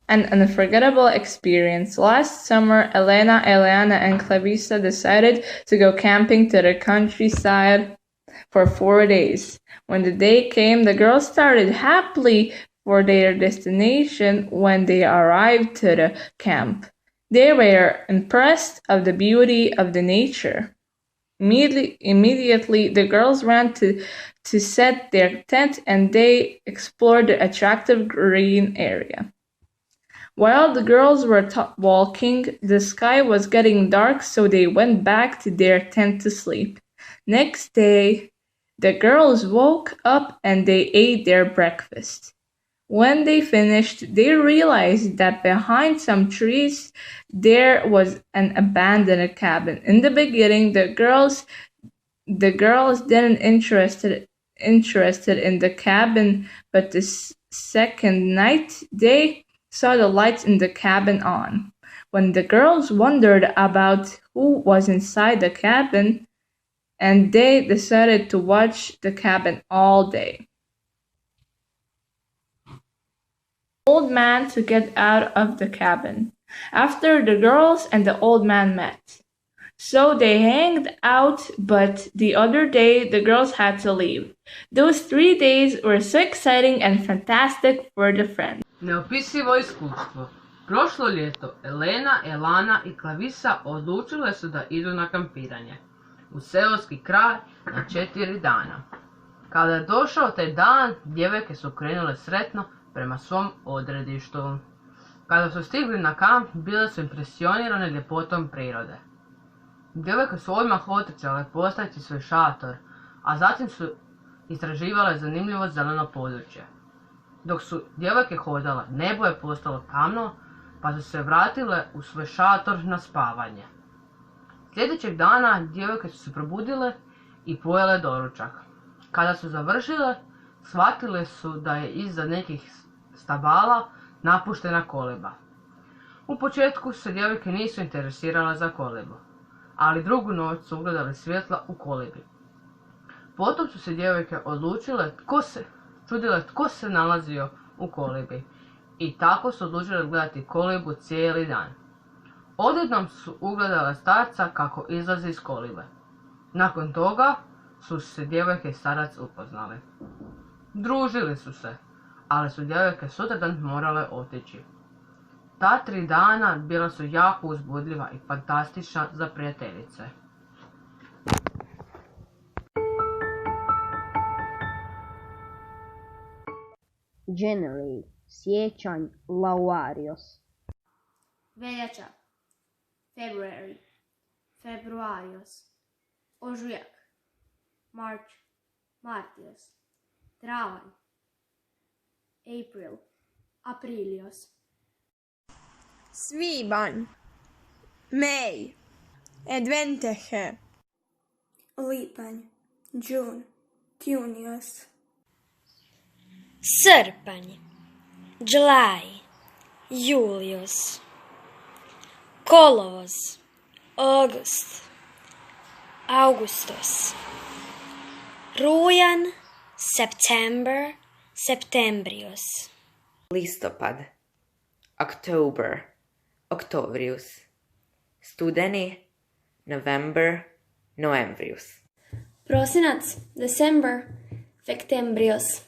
an unforgettable experience. Last summer, Elena, Eliana, and Clarissa decided to go camping to the countryside for 4 days. When the day came, the girls started happily for their destination. When they arrived to the camp, they were impressed of the beauty of the nature. Immediately, the girls ran to set their tent and they explored the attractive green area. While the girls were walking, the sky was getting dark, so they went back to their tent to sleep. Next day, the girls woke up and they ate their breakfast. When they finished, they realized that behind some trees there was an abandoned cabin. In the beginning, the girls didn't interested in the cabin, but the second night they saw the lights in the cabin on. When the girls wondered about who was inside the cabin, and they decided to watch the cabin all day. Old man to get out of the cabin. After the girls and the old man met. So they hanged out, but the other day the girls had to leave. Those 3 days were so exciting and fantastic for the friends. Neopisivo iskustvo. Prošlo ljeto Elena, Elana i Clarissa odlučile su da idu na kampiranje u seoski kraj na 4 dana. Kada je došao taj dan, djevojke su krenule sretno prema svom odredištu. Kada su stigli na kamp, bile su impresionirane ljepotom prirode. Djevojke su odmah otrčale postaviti svoj šator, a zatim su istraživale zanimljivo zeleno područje. Dok su djevojke hodale, nebo je postalo tamno, pa su se vratile u svoj šator na spavanje. Sljedećeg dana djevojke su se probudile i pojele doručak. Kada su završile, shvatile su da je iza nekih stabala napuštena koliba. U početku se djevojke nisu interesirale za kolibu, ali drugu noć su ugledale svjetla u kolibi. Potom su se djevojke odlučile tko se nalazio u kolibi i tako su odlučile gledati kolibu cijeli dan. Odjednom su ugledale starca kako izlazi iz kolibe. Nakon toga su se djevojke i starac upoznali. Družili su se, ali su djevojke sutradan morale otići. Ta 3 dana bila su jako uzbudljiva i fantastična za prijateljice. January, siječanj, Lauarios. Veljača, February, Februarios. Ožujak, March, Martios. Travanj, April, Aprilios. Svibanj, May, Adventehe. Lipanj, June, Junios. Srpanj, July, Julius. Kolovoz, August, Augustus. Rujan, September, Septembrius. Listopad, October, Octobrius. Studeni, November, Novembrius. Prosinac, December, Fectembrios.